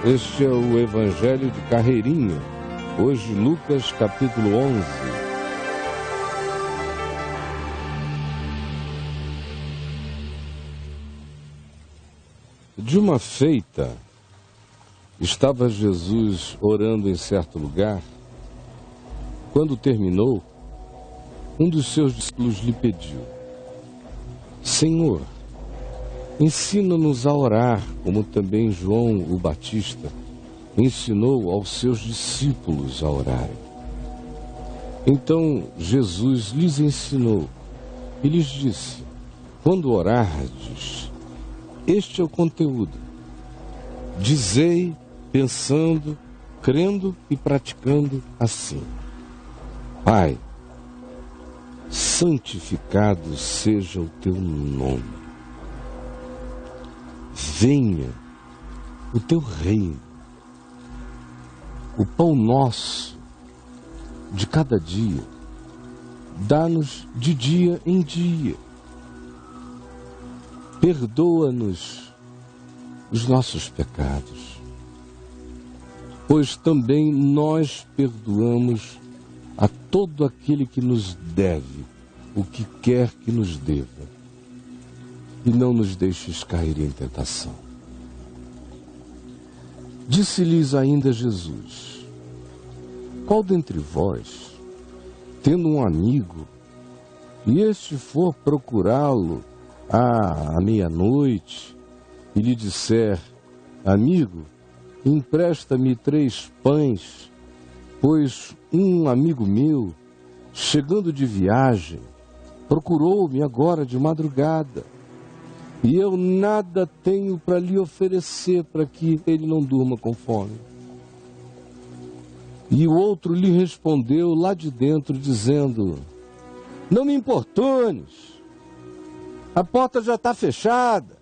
Este é o Evangelho de Carreirinha. Hoje, Lucas, capítulo 11. De uma feita, estava Jesus orando em certo lugar. Quando terminou, um dos seus discípulos lhe pediu: Senhor, ensina-nos a orar, como também João o Batista ensinou aos seus discípulos a orarem. Então Jesus lhes ensinou e lhes disse: quando orardes, este é o conteúdo. Dizei, pensando, crendo e praticando assim: Pai, santificado seja o teu nome. Venha o teu reino. O pão nosso de cada dia, dá-nos de dia em dia. Perdoa-nos os nossos pecados, pois também nós perdoamos a todo aquele que nos deve o que quer que nos deva. E não nos deixes cair em tentação. Disse-lhes ainda Jesus: qual dentre vós, tendo um amigo, e este for procurá-lo à meia-noite, e lhe disser: amigo, empresta-me 3 pães, pois um amigo meu, chegando de viagem, procurou-me agora de madrugada, e eu nada tenho para lhe oferecer para que ele não durma com fome. E o outro lhe respondeu lá de dentro, dizendo: não me importunes, a porta já está fechada,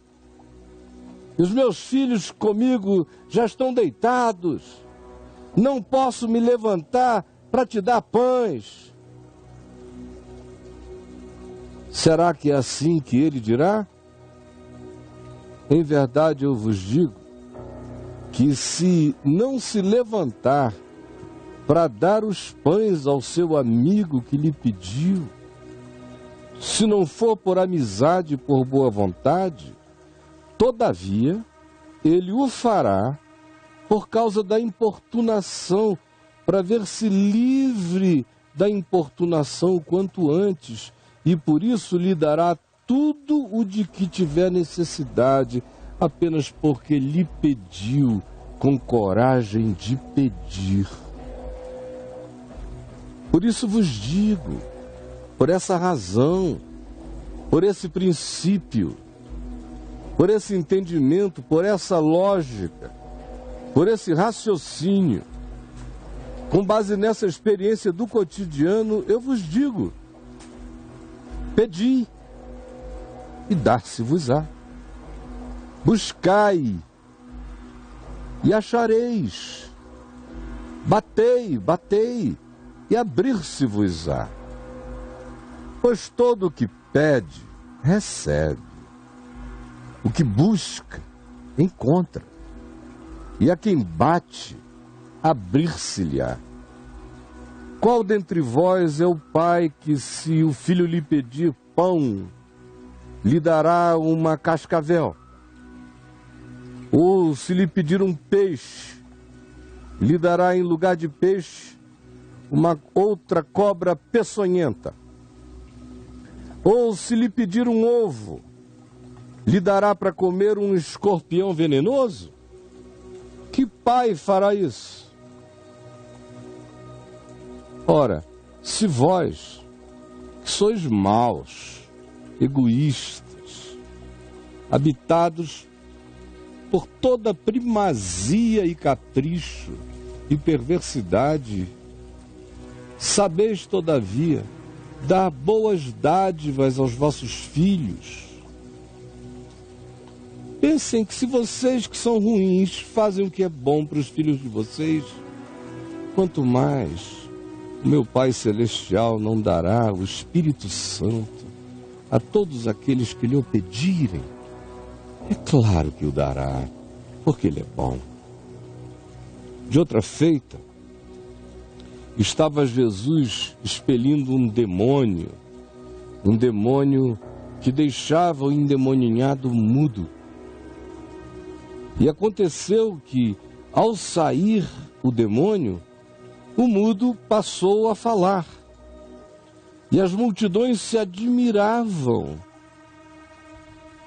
e os meus filhos comigo já estão deitados, não posso me levantar para te dar pães. Será que é assim que ele dirá? Em verdade eu vos digo que se não se levantar para dar os pães ao seu amigo que lhe pediu, se não for por amizade e por boa vontade, todavia ele o fará por causa da importunação, para ver se livre da importunação o quanto antes, e por isso lhe dará tudo o de que tiver necessidade, apenas porque lhe pediu com coragem de pedir. Por isso vos digo, por essa razão, por esse princípio, por esse entendimento, por essa lógica, por esse raciocínio, com base nessa experiência do cotidiano, eu vos digo: pedi e dar-se-vos-á. Buscai e achareis. Batei e abrir-se-vos-á. Pois todo o que pede, recebe. O que busca, encontra. E a quem bate, abrir-se-lhe-á. Qual dentre vós é o pai que, se o filho lhe pedir pão, lhe dará uma cascavel? Ou se lhe pedir um peixe, lhe dará em lugar de peixe uma outra cobra peçonhenta? Ou se lhe pedir um ovo, lhe dará para comer um escorpião venenoso? Que pai fará isso? Ora, se vós, que sois maus, egoístas, habitados por toda primazia e capricho e perversidade, sabeis, todavia, dar boas dádivas aos vossos filhos, pensem que se vocês, que são ruins, fazem o que é bom para os filhos de vocês, quanto mais o meu Pai Celestial não dará o Espírito Santo a todos aqueles que lhe o pedirem. É claro que o dará, porque ele é bom. De outra feita, estava Jesus expelindo um demônio que deixava o endemoninhado mudo. E aconteceu que, ao sair o demônio, o mudo passou a falar. E as multidões se admiravam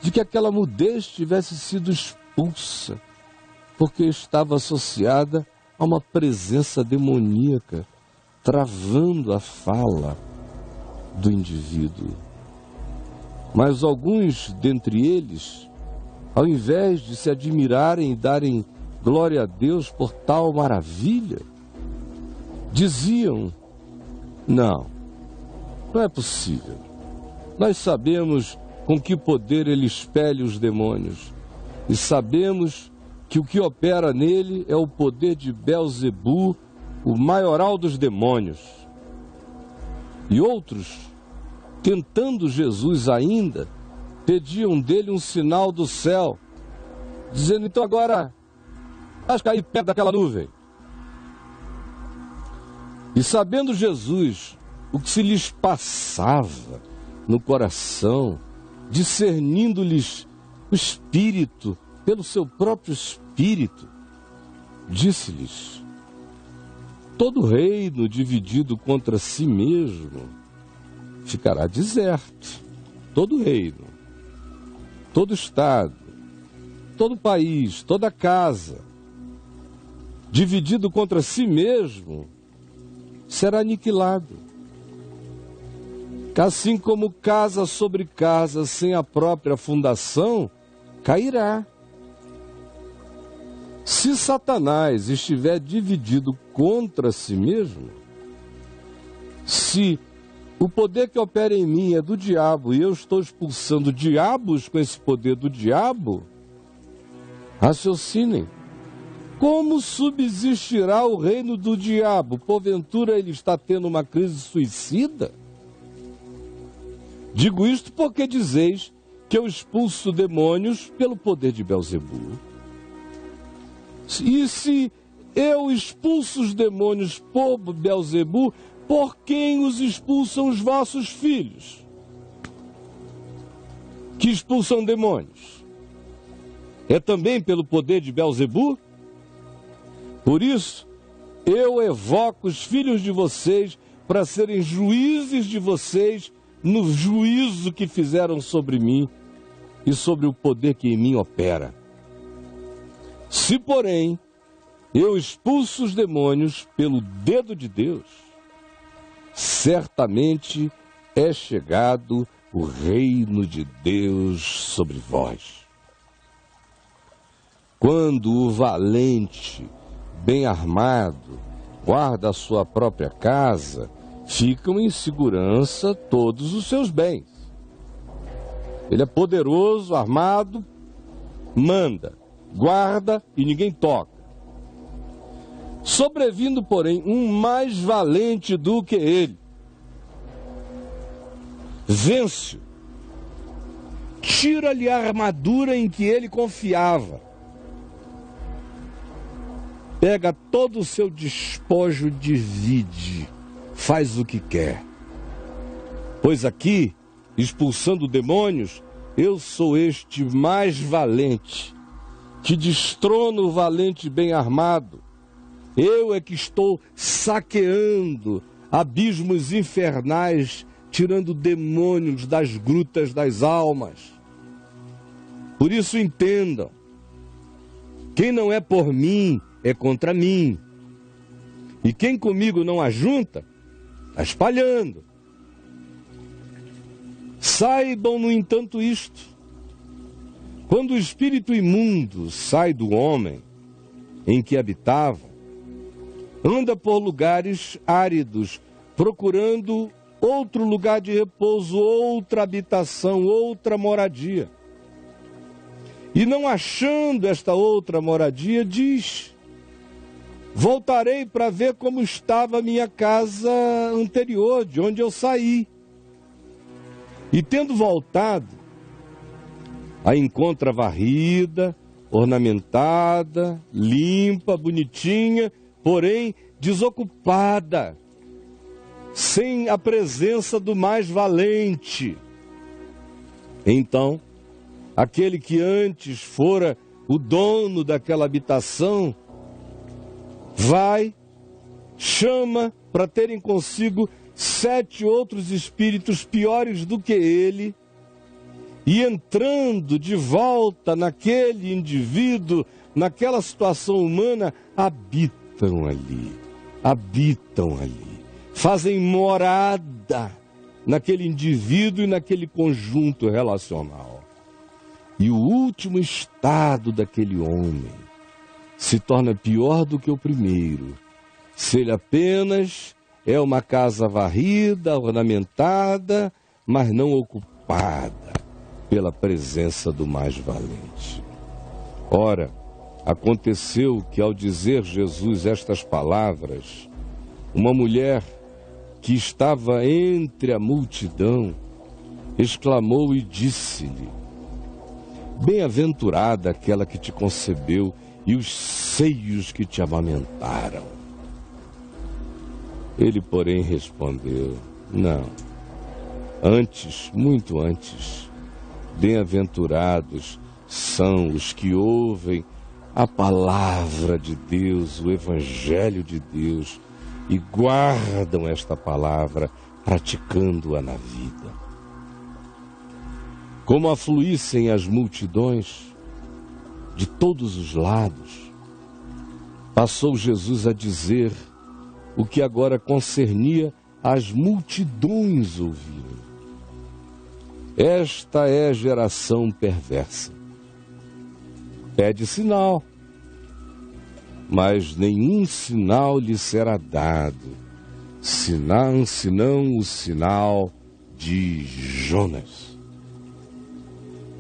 de que aquela mudez tivesse sido expulsa, porque estava associada a uma presença demoníaca, travando a fala do indivíduo. Mas alguns dentre eles, ao invés de se admirarem e darem glória a Deus por tal maravilha, diziam: não é possível. Nós sabemos com que poder ele expele os demônios e sabemos que o que opera nele é o poder de Belzebu, o maioral dos demônios. E outros, tentando Jesus ainda, pediam dele um sinal do céu, dizendo: então agora, faz cair perto daquela nuvem. E sabendo Jesus o que se lhes passava no coração, discernindo-lhes o espírito pelo seu próprio espírito, disse-lhes: todo reino dividido contra si mesmo ficará deserto. Todo reino, todo estado, todo país, toda casa, dividido contra si mesmo, será aniquilado. Assim como casa sobre casa sem a própria fundação, cairá. Se Satanás estiver dividido contra si mesmo, se o poder que opera em mim é do diabo e eu estou expulsando diabos com esse poder do diabo, raciocinem. Como subsistirá o reino do diabo? Porventura ele está tendo uma crise suicida? Digo isto porque dizeis que eu expulso demônios pelo poder de Belzebu. E se eu expulso os demônios por Belzebu, por quem os expulsam os vossos filhos, que expulsam demônios? É também pelo poder de Belzebu? Por isso, eu evoco os filhos de vocês para serem juízes de vocês no juízo que fizeram sobre mim e sobre o poder que em mim opera. Se, porém, eu expulso os demônios pelo dedo de Deus, certamente é chegado o reino de Deus sobre vós. Quando o valente, bem armado, guarda a sua própria casa, ficam em segurança todos os seus bens. Ele é poderoso, armado, manda, guarda e ninguém toca. Sobrevindo, porém, um mais valente do que ele, vence-o, tira-lhe a armadura em que ele confiava, pega todo o seu despojo, divide, faz o que quer. Pois aqui, expulsando demônios, eu sou este mais valente, que destrono o valente bem armado. Eu é que estou saqueando abismos infernais, tirando demônios das grutas das almas. Por isso entendam, quem não é por mim, é contra mim. E quem comigo não ajunta, está espalhando. Saibam, no entanto, isto: quando o espírito imundo sai do homem em que habitava, anda por lugares áridos, procurando outro lugar de repouso, outra habitação, outra moradia. E não achando esta outra moradia, diz: voltarei para ver como estava a minha casa anterior, de onde eu saí. E tendo voltado, a encontra varrida, ornamentada, limpa, bonitinha, porém desocupada, sem a presença do mais valente. Então, aquele que antes fora o dono daquela habitação, vai, chama para terem consigo 7 outros espíritos piores do que ele, e entrando de volta naquele indivíduo, naquela situação humana, habitam ali, fazem morada naquele indivíduo e naquele conjunto relacional. E o último estado daquele homem se torna pior do que o primeiro, se ele apenas é uma casa varrida, ornamentada, mas não ocupada pela presença do mais valente. Ora, aconteceu que ao dizer Jesus estas palavras, uma mulher que estava entre a multidão exclamou e disse-lhe: bem-aventurada aquela que te concebeu e os seios que te amamentaram. Ele, porém, respondeu: não, antes, muito antes, bem-aventurados são os que ouvem a palavra de Deus, o Evangelho de Deus, e guardam esta palavra, praticando-a na vida. Como afluíssem as multidões de todos os lados, passou Jesus a dizer o que agora concernia às multidões ouvirem. Esta é geração perversa. Pede sinal, mas nenhum sinal lhe será dado, senão o sinal de Jonas.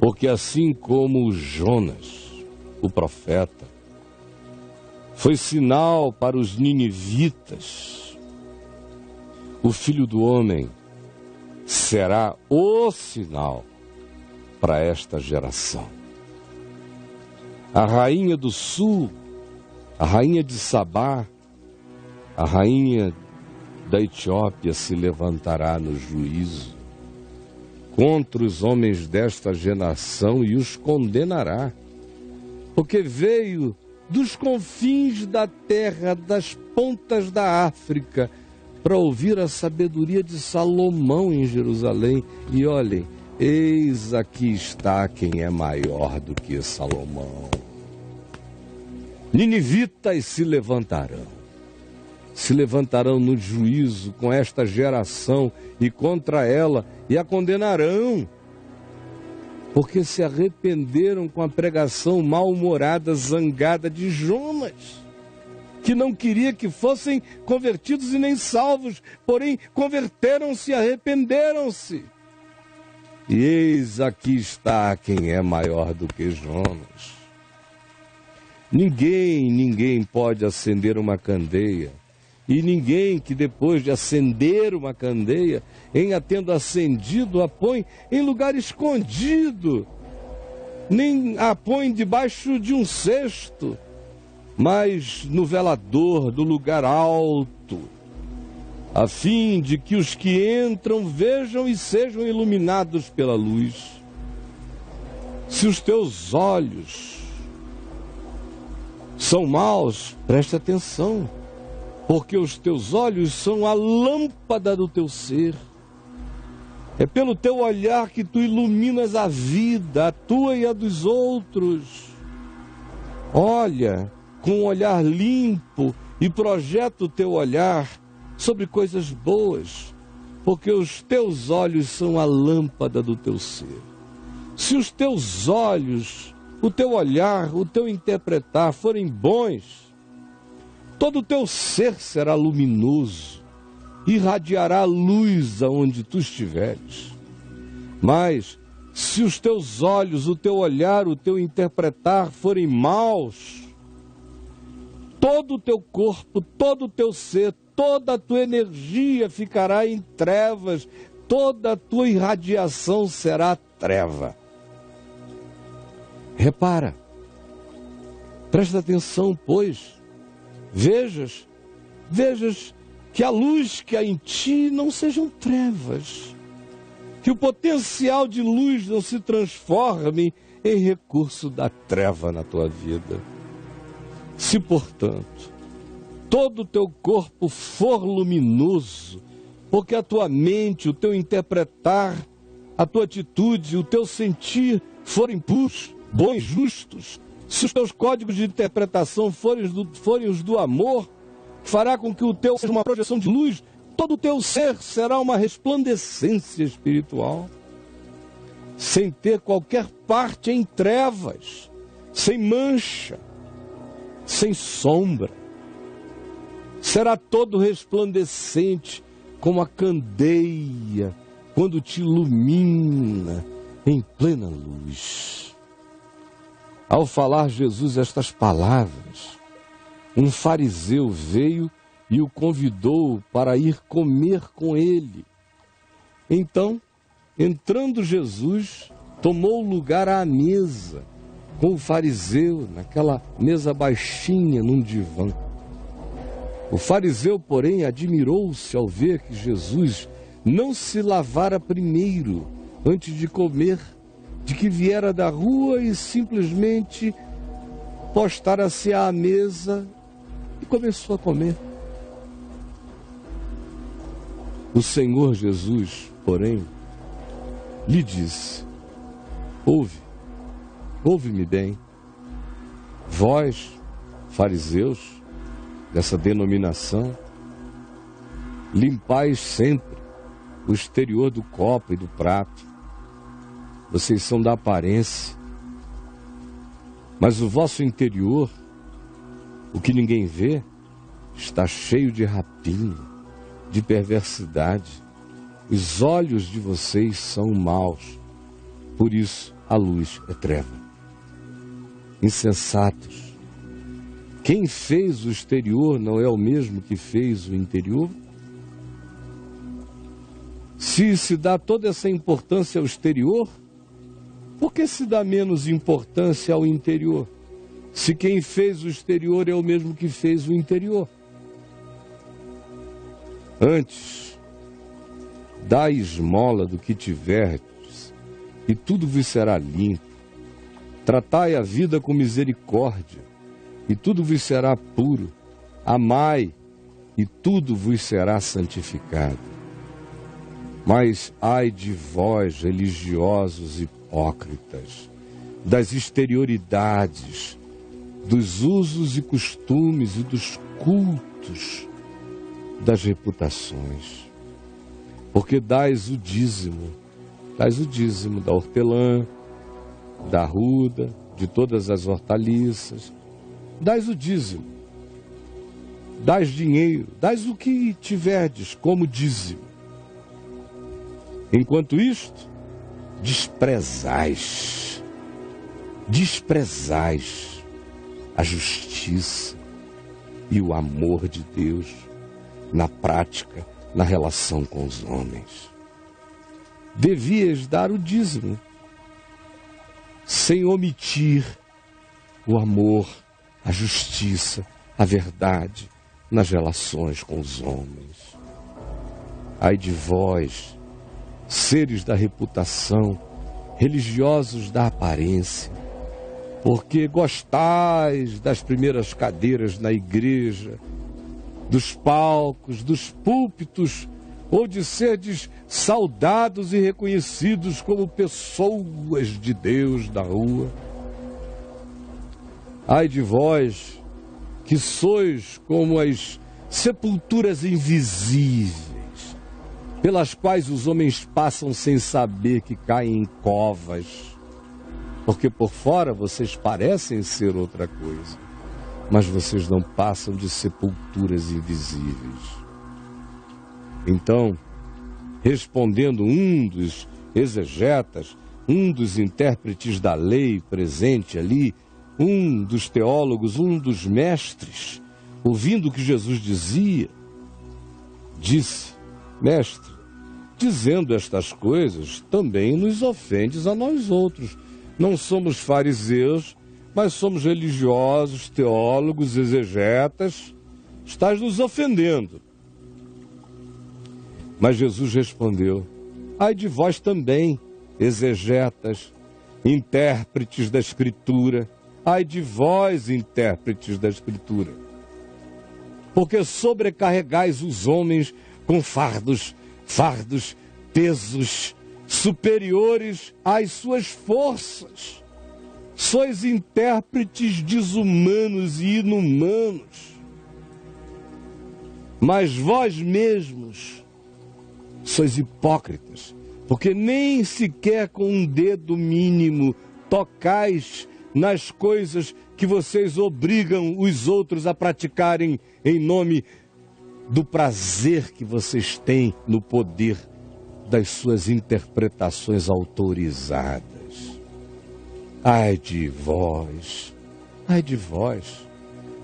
Porque assim como Jonas, o profeta, foi sinal para os ninivitas, o Filho do Homem será o sinal para esta geração. A rainha do sul, a rainha de Sabá, a rainha da Etiópia se levantará no juízo contra os homens desta geração e os condenará, porque veio dos confins da terra, das pontas da África, para ouvir a sabedoria de Salomão em Jerusalém. E olhem, eis aqui está quem é maior do que Salomão. Ninivitas se levantarão no juízo com esta geração e contra ela, e a condenarão, porque se arrependeram com a pregação mal-humorada, zangada de Jonas, que não queria que fossem convertidos e nem salvos, porém converteram-se e arrependeram-se. E eis aqui está quem é maior do que Jonas. Ninguém pode acender uma candeia, e ninguém que depois de acender uma candeia, em a tendo acendido, a põe em lugar escondido, nem a põe debaixo de um cesto, mas no velador do lugar alto, a fim de que os que entram vejam e sejam iluminados pela luz. Se os teus olhos são maus, preste atenção, porque os teus olhos são a lâmpada do teu ser. É pelo teu olhar que tu iluminas a vida, a tua e a dos outros. Olha com um olhar limpo e projeta o teu olhar sobre coisas boas, porque os teus olhos são a lâmpada do teu ser. Se os teus olhos, o teu olhar, o teu interpretar forem bons, todo o teu ser será luminoso, irradiará luz aonde tu estiveres. Mas, se os teus olhos, o teu olhar, o teu interpretar forem maus, todo o teu corpo, todo o teu ser, toda a tua energia ficará em trevas, toda a tua irradiação será treva. Repara, Presta atenção, pois, vejas que a luz que há em ti não sejam trevas, que o potencial de luz não se transforme em recurso da treva na tua vida. Se, portanto, todo o teu corpo for luminoso, porque a tua mente, o teu interpretar, a tua atitude, o teu sentir forem puros, bons, justos, se os teus códigos de interpretação forem os do amor, fará com que o teu seja uma projeção de luz, todo o teu ser será uma resplandecência espiritual, sem ter qualquer parte em trevas, sem mancha, sem sombra. Será todo resplandecente como a candeia quando te ilumina em plena luz. Ao falar Jesus estas palavras, um fariseu veio e o convidou para ir comer com ele. Então, entrando Jesus, tomou lugar à mesa com o fariseu, naquela mesa baixinha, num divã. O fariseu, porém, admirou-se ao ver que Jesus não se lavara primeiro, antes de comer, de que viera da rua e simplesmente postara-se à mesa e começou a comer. O Senhor Jesus, porém, lhe disse: ouve-me bem, vós, fariseus, dessa denominação, limpais sempre o exterior do copo e do prato. Vocês são da aparência, mas o vosso interior, o que ninguém vê, está cheio de rapina, de perversidade. Os olhos de vocês são maus, por isso a luz é treva. Insensatos, quem fez o exterior não é o mesmo que fez o interior? Se dá toda essa importância ao exterior, por que se dá menos importância ao interior? Se quem fez o exterior é o mesmo que fez o interior. Antes, dai esmola do que tiverdes, e tudo vos será limpo. Tratai a vida com misericórdia, e tudo vos será puro. Amai, e tudo vos será santificado. Mas ai de vós, religiosos hipócritas, das exterioridades, dos usos e costumes e dos cultos, das reputações. Porque dais o dízimo da hortelã, da arruda, de todas as hortaliças, dais o dízimo, dais dinheiro, dais o que tiverdes como dízimo. Enquanto isto, desprezais a justiça e o amor de Deus na prática, na relação com os homens. Devias dar o dízimo, sem omitir o amor, a justiça, a verdade nas relações com os homens. Ai de vós, seres da reputação, religiosos da aparência, porque gostais das primeiras cadeiras na igreja, dos palcos, dos púlpitos, ou de serdes saudados e reconhecidos como pessoas de Deus da rua. Ai de vós, que sois como as sepulturas invisíveis, pelas quais os homens passam sem saber que caem em covas, porque por fora vocês parecem ser outra coisa, mas vocês não passam de sepulturas invisíveis. Então, respondendo um dos exegetas, um dos intérpretes da lei presente ali, um dos teólogos, um dos mestres, ouvindo o que Jesus dizia, disse: Mestre, dizendo estas coisas, também nos ofendes a nós outros. Não somos fariseus, mas somos religiosos, teólogos, exegetas, estás nos ofendendo. Mas Jesus respondeu: ai de vós também, exegetas, intérpretes da Escritura, ai de vós, intérpretes da Escritura, porque sobrecarregais os homens com fardos, pesos superiores às suas forças. Sois intérpretes desumanos e inumanos. Mas vós mesmos sois hipócritas, porque nem sequer com um dedo mínimo tocais nas coisas que vocês obrigam os outros a praticarem em nome do prazer que vocês têm no poder das suas interpretações autorizadas. Ai de vós,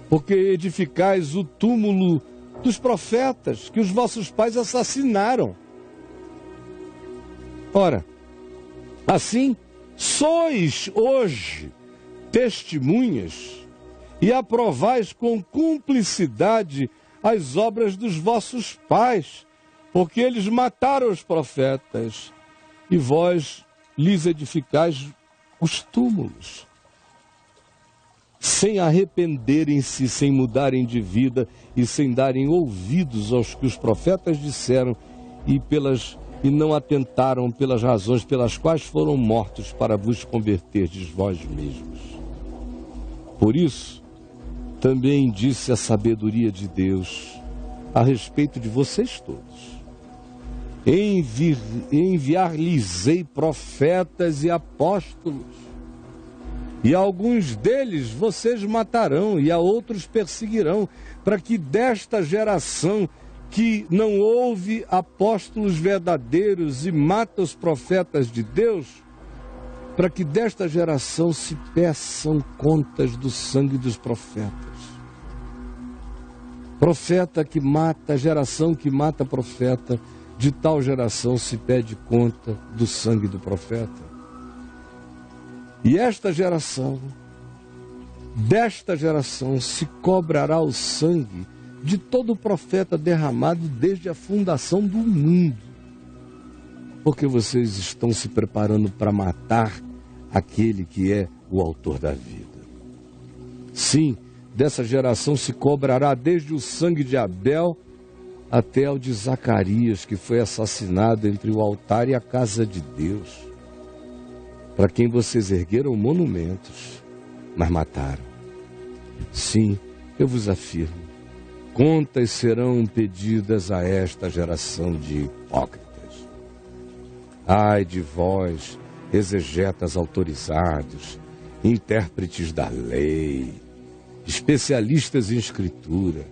porque edificais o túmulo dos profetas que os vossos pais assassinaram. Ora, assim, sois hoje testemunhas e aprovais com cumplicidade as obras dos vossos pais, porque eles mataram os profetas e vós lhes edificais os túmulos. Sem arrependerem-se, sem mudarem de vida e sem darem ouvidos aos que os profetas disseram e não atentaram pelas razões pelas quais foram mortos para vos converterdes vós mesmos. Por isso, também disse a sabedoria de Deus a respeito de vocês todos: enviar-lhes-ei profetas e apóstolos, e alguns deles vocês matarão, e a outros perseguirão, para que desta geração que não ouve apóstolos verdadeiros e mata os profetas de Deus, para que desta geração se peçam contas do sangue dos profetas. Profeta que mata, geração que mata profeta, de tal geração se pede conta do sangue do profeta. E desta geração se cobrará o sangue de todo profeta derramado desde a fundação do mundo. Porque vocês estão se preparando para matar aquele que é o autor da vida. Sim, dessa geração se cobrará desde o sangue de Abel até o de Zacarias, que foi assassinado entre o altar e a casa de Deus, para quem vocês ergueram monumentos, mas mataram. Sim, eu vos afirmo, contas serão pedidas a esta geração de hipócritas. Ai de vós, exegetas autorizados, intérpretes da lei, especialistas em Escritura,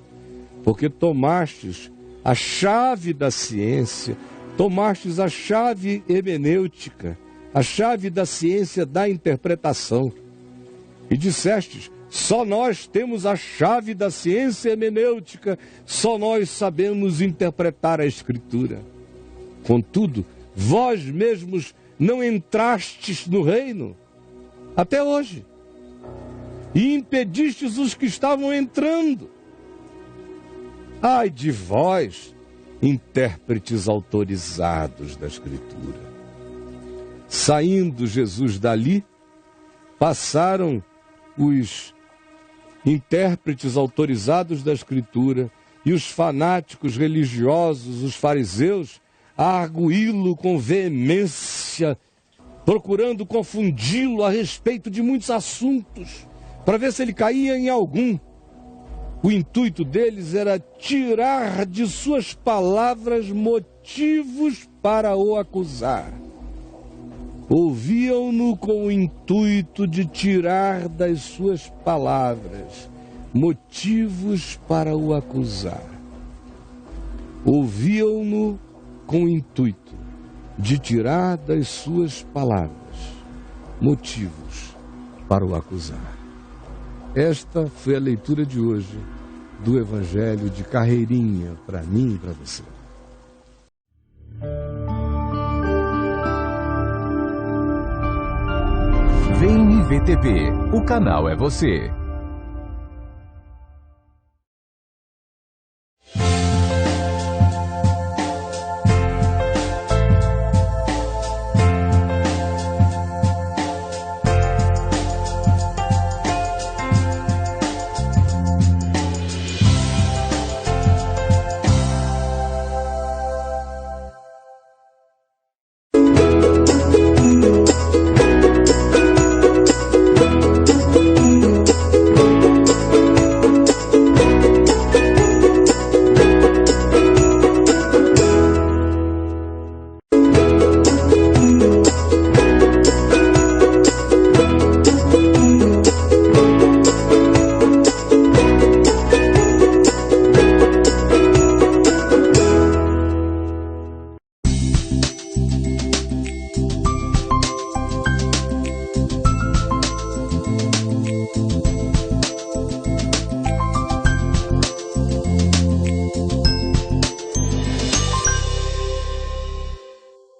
porque tomastes a chave da ciência, tomastes a chave hermenêutica, a chave da ciência da interpretação, e dissestes: só nós temos a chave da ciência hermenêutica, só nós sabemos interpretar a Escritura. Contudo, vós mesmos não entrastes no reino, até hoje, e impedistes os que estavam entrando. Ai de vós, intérpretes autorizados da Escritura. Saindo Jesus dali, passaram os intérpretes autorizados da Escritura e os fanáticos religiosos, os fariseus, a arguí-lo com veemência, procurando confundi-lo a respeito de muitos assuntos, para ver se ele caía em algum. O intuito deles era tirar de suas palavras motivos para o acusar. Ouviam-no com o intuito de tirar das suas palavras motivos para o acusar. Ouviam-no com o intuito de tirar das suas palavras motivos para o acusar. Esta foi a leitura de hoje do Evangelho de carreirinha para mim e para você. Vem me RVTV, o canal é você.